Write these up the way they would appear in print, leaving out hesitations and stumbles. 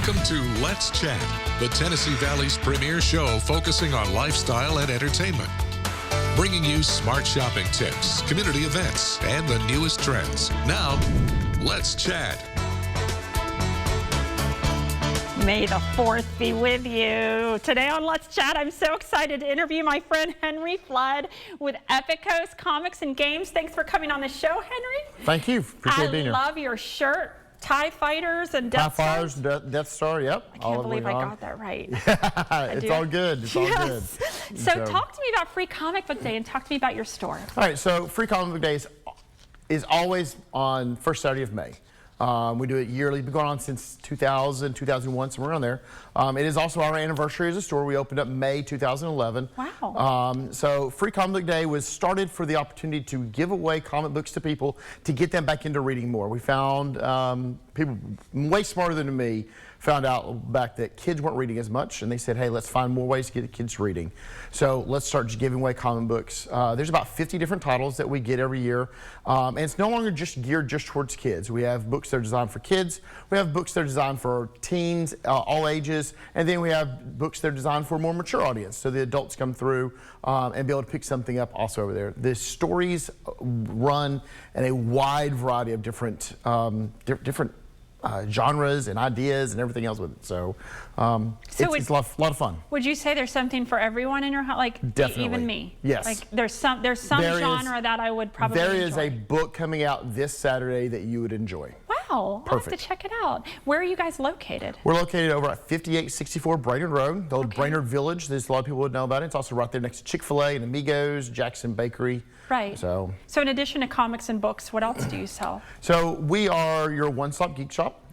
Welcome to Let's Chat, the Tennessee Valley's premier show focusing on lifestyle and entertainment. Bringing you smart shopping tips, community events, and the newest trends. Now, let's chat. May the 4th be with you. Today on Let's Chat, I'm so excited to interview my friend Henry Flood with Epic Coast Comics and Games. Thanks for coming on the show, Henry. Thank you. Appreciate being here. I love your shirt. TIE Fighters and Death Stars. Death Star, yep. I can't believe I got that right. It's all good. It's all good. So talk to me about Free Comic Book Day and talk to me about your store. All right, so Free Comic Book Day is always on first Saturday of May. We do it yearly. It's been going on since 2000, 2001, somewhere around there. It is also our anniversary as a store. We opened up May 2011. Wow. So Free Comic Book Day was started for the opportunity to give away comic books to people to get them back into reading more. We found people way smarter than me found out back that kids weren't reading as much, and they said, hey, let's find more ways to get the kids reading. So let's start just giving away comic books. There's about 50 different titles that we get every year, and it's no longer just geared just towards kids. We have books that are designed for kids, we have books that are designed for teens, all ages, and then we have books that are designed for a more mature audience, so the adults come through and be able to pick something up also over there. The stories run in a wide variety of different genres and ideas and everything else with it. So, it's a lot of fun. Would you say there's something for everyone in your house? Like definitely. Even me? Yes. Like there's some genre that I would probably enjoy. There is a book coming out this Saturday that you would enjoy. Wow, I'll have to check it out. Where are you guys located? We're located over at 5864 Brainerd Road, the old Brainerd Village. There's a lot of people would know about it. It's also right there next to Chick-fil-A and Amigos, Jackson Bakery. Right. So in addition to comics and books, what else do you sell? So we are your one-stop geek shop.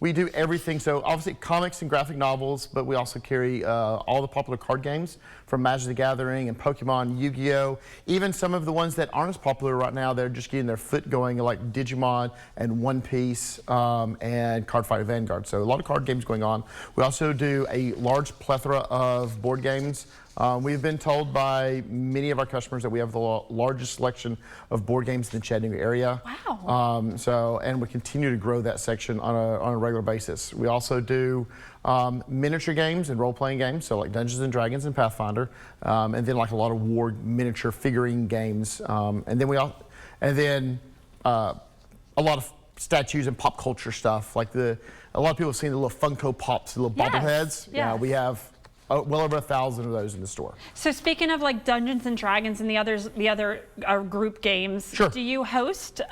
We do everything. So obviously comics and graphic novels, but we also carry all the popular card games from Magic the Gathering and Pokemon, Yu-Gi-Oh! Even some of the ones that aren't as popular right now, they're just getting their foot going, like Digimon and One Piece and Card Fighter Vanguard. So a lot of card games going on. We also do a large plethora of board games. We've been told by many of our customers that we have the largest selection of board games in the Chattanooga area. Wow. And we continue to grow that section on a regular basis. We also do miniature games and role-playing games, so like Dungeons and Dragons and Pathfinder, and then like a lot of war miniature figurine games, and then a lot of statues and pop culture stuff. Like a lot of people have seen the little Funko Pops, the little bobbleheads. Yeah, we have well over 1,000 of those in the store. So speaking of like Dungeons and Dragons and the other group games, sure. Do you host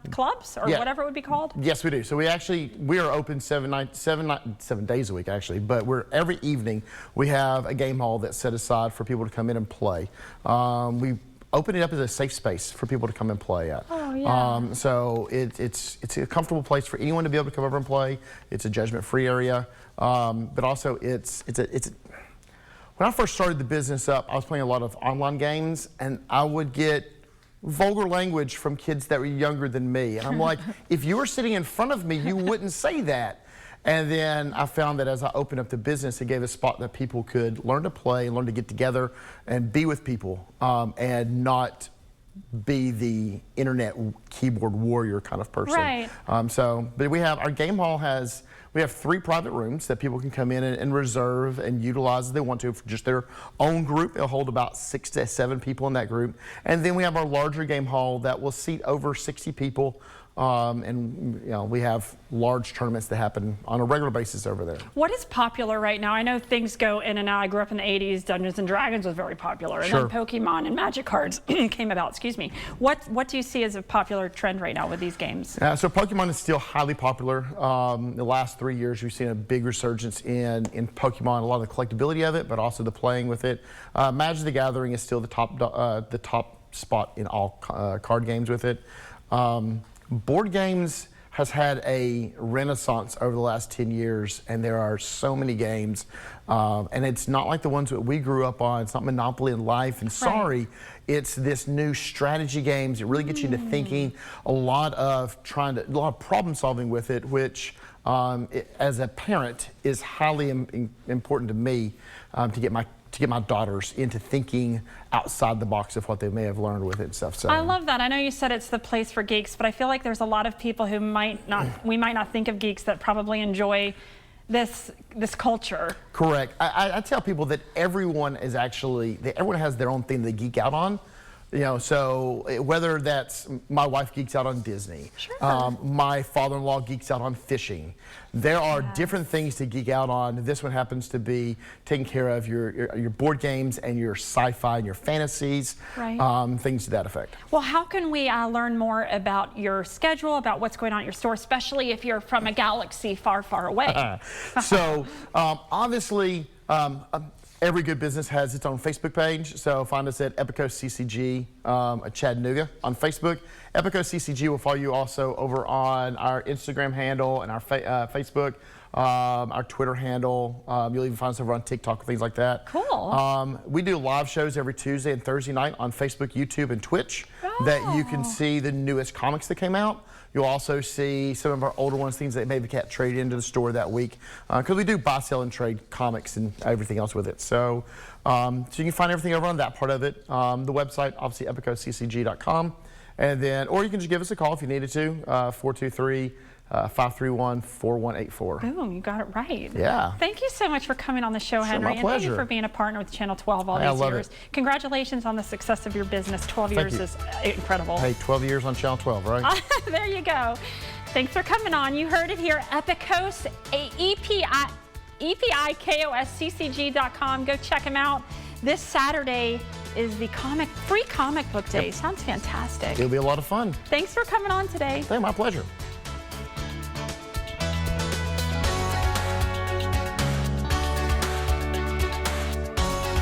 clubs or whatever it would be called? Yes, we do. So we are open 7 days a week actually, but every evening we have a game hall that's set aside for people to come in and play. We open it up as a safe space for people to come and play at. Oh, yeah. So it's a comfortable place for anyone to be able to come over and play. It's a judgment-free area, but also when I first started the business up, I was playing a lot of online games, and I would get vulgar language from kids that were younger than me. And I'm like, if you were sitting in front of me, you wouldn't say that. And then I found that as I opened up the business, it gave a spot that people could learn to play, learn to get together, and be with people, and not be the internet keyboard warrior kind of person. Right. But our game hall we have 3 private rooms that people can come in and reserve and utilize if they want to for just their own group. It'll hold about 6 to 7 people in that group. And then we have our larger game hall that will seat over 60 people. And we have large tournaments that happen on a regular basis over there. What is popular right now? I know things go in and out. I grew up in the 80s. Dungeons and Dragons was very popular. And then Pokemon and Magic cards came about. Excuse me. What do you see as a popular trend right now with these games? So Pokemon is still highly popular. The last 3 years, we've seen a big resurgence in Pokemon, a lot of the collectability of it, but also the playing with it. Magic the Gathering is still the top spot in all card games with it. Board games has had a renaissance over the last 10 years, and there are so many games. And it's not like the ones that we grew up on. It's not Monopoly and Life and Sorry. It's this new strategy games. It really gets you into thinking, a lot of problem solving with it, which as a parent is highly important to me to get my to get my daughters into thinking outside the box of what they may have learned with it and stuff. So I love that. I know you said it's the place for geeks, but I feel like there's a lot of people who we might not think of geeks that probably enjoy this culture. Correct. I tell people that everyone has their own thing they geek out on. You know, so whether that's my wife geeks out on Disney, Sure. My father-in-law geeks out on fishing. There are different things to geek out on. This one happens to be taking care of your board games and your sci-fi and your fantasies, right. Things to that effect. Well, how can we learn more about your schedule, about what's going on at your store, especially if you're from a galaxy far, far away? So obviously, every good business has its own Facebook page, so find us at Epicos CCG at Chattanooga on Facebook. Epicos CCG will follow you also over on our Instagram handle and our Facebook, our Twitter handle. You'll even find us over on TikTok, things like that. Cool. We do live shows every Tuesday and Thursday night on Facebook, YouTube, and Twitch that you can see the newest comics that came out. You'll also see some of our older ones, things that maybe can't trade into the store that week, because we do buy, sell, and trade comics and everything else with it. So, so you can find everything over on that part of it. The website, obviously, epicosccg.com, and then, or you can just give us a call if you needed to, 423-531-4184. Boom, you got it right. Yeah. Thank you so much for coming on the show, Henry. my And thank you pleasure. for being a partner with Channel 12 all Hey, I these love years. it. Congratulations on the success of your business. 12 Thank years you. is incredible. Hey, 12 years on Channel 12, right? There you go. Thanks for coming on. You heard it here, Epicos, EPIKOSCCG.com. Go check them out. This Saturday is the free comic book day. Sounds fantastic. It'll be a lot of fun. Thanks for coming on today. Hey, my pleasure.